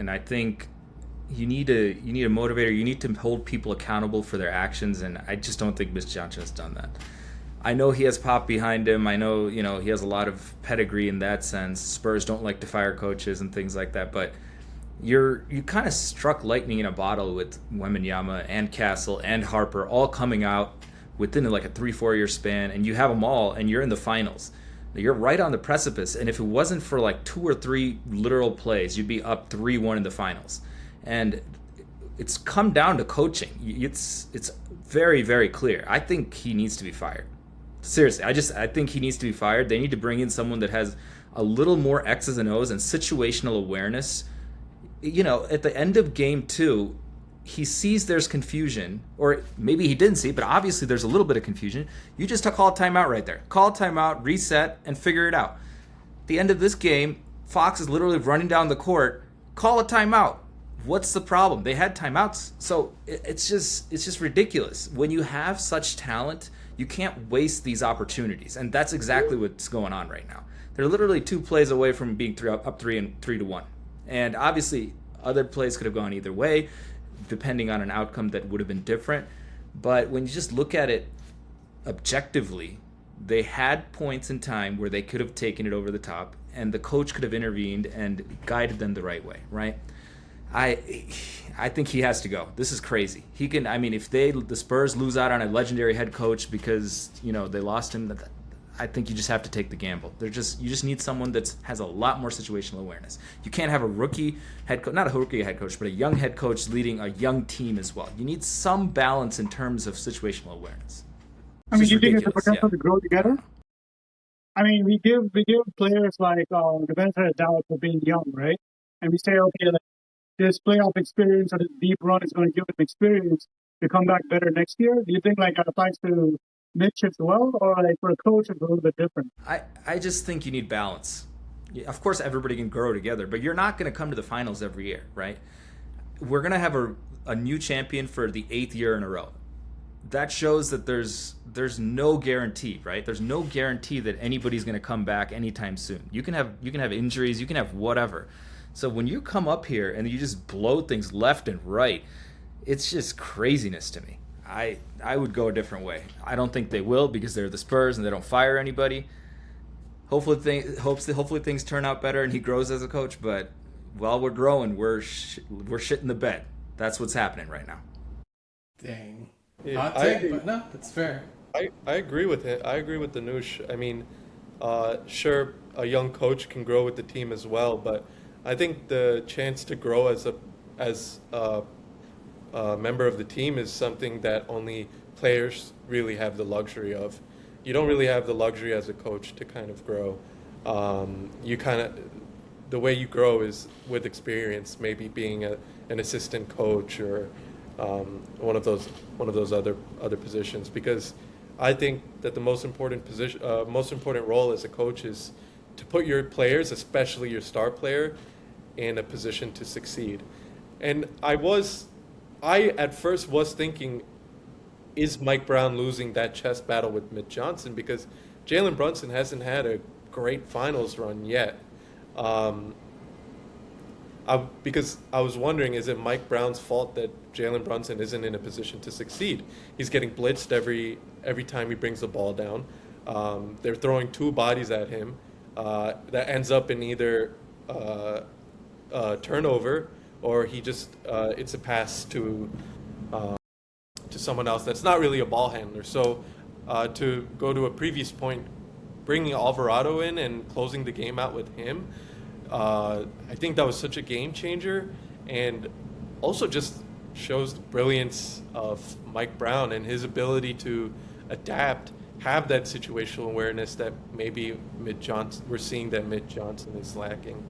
and I think you need a motivator. You need to hold people accountable for their actions, and I just don't think Mitch Johnson has done that. I know he has pop behind him. I know he has a lot of pedigree in that sense. Spurs don't like to fire coaches and things like that, but you kind of struck lightning in a bottle with Wembenyama and Castle and Harper all coming out within like a 3-4 year span, and you have them all, and you're in the finals. You're right on the precipice, and if it wasn't for like 2 or 3 literal plays, you'd be up 3-1 in the finals. And it's come down to coaching. It's very, very clear. I think he needs to be fired. Seriously, I think he needs to be fired. They need to bring in someone that has a little more X's and O's and situational awareness. At the end of game 2, he sees there's confusion, or maybe he didn't see, but obviously there's a little bit of confusion. You just call a timeout right there. Call a timeout, reset, and figure it out. At the end of this game, Fox is literally running down the court. Call a timeout. What's the problem? They had timeouts. So it's just ridiculous. When you have such talent, you can't waste these opportunities. And that's exactly what's going on right now. They're literally 2 plays away from being up 3-1. And obviously, other plays could have gone either way, depending on an outcome that would have been different. But when you just look at it objectively, they had points in time where they could have taken it over the top, and the coach could have intervened and guided them the right way, right? I think he has to go. This is crazy. He can. I mean, if the Spurs lose out on a legendary head coach because they lost him, I think you just have to take the gamble. You just need someone that has a lot more situational awareness. You can't have a rookie head coach, not a rookie head coach, but a young head coach leading a young team as well. You need some balance in terms of situational awareness. I mean, you think it's a potential to grow together? I mean, we give players like the benefit of doubt for being young, right? And we say, okay, like, this playoff experience or this deep run is going to give them experience to come back better next year. Do you think like that applies to Mitch as well, or like for a coach it's a little bit different? I just think you need balance. Of course, everybody can grow together, but you're not going to come to the finals every year, right? We're going to have a new champion for the 8th year in a row. That shows that there's no guarantee, right? There's no guarantee that anybody's going to come back anytime soon. You can have injuries, you can have whatever. So when you come up here and you just blow things left and right, it's just craziness to me. I would go a different way. I don't think they will because they're the Spurs and they don't fire anybody. Hopefully things turn out better and he grows as a coach. But while we're growing, we're shitting the bed. That's what's happening right now. Dang. Yeah, Hot take, but no, that's fair. I agree with it. I agree with Danush. I mean, sure, a young coach can grow with the team as well, but I think the chance to grow as a member of the team is something that only players really have the luxury of. You don't really have the luxury as a coach to kind of grow. The way you grow is with experience, maybe being an assistant coach or one of those other positions. Because I think that the most important role as a coach is to put your players, especially your star player, in a position to succeed. And I at first was thinking, is Mike Brown losing that chess battle with Mitch Johnson? Because Jalen Brunson hasn't had a great finals run yet. Because I was wondering, is it Mike Brown's fault that Jalen Brunson isn't in a position to succeed? He's getting blitzed every time he brings the ball down. They're throwing 2 bodies at him that ends up in either turnover or he just it's a pass to someone else that's not really a ball handler. So to go to a previous point, bringing Alvarado in and closing the game out with him, I think that was such a game changer, and also just shows the brilliance of Mike Brown and his ability to adapt, have that situational awareness that maybe we're seeing that Mitch Johnson is lacking.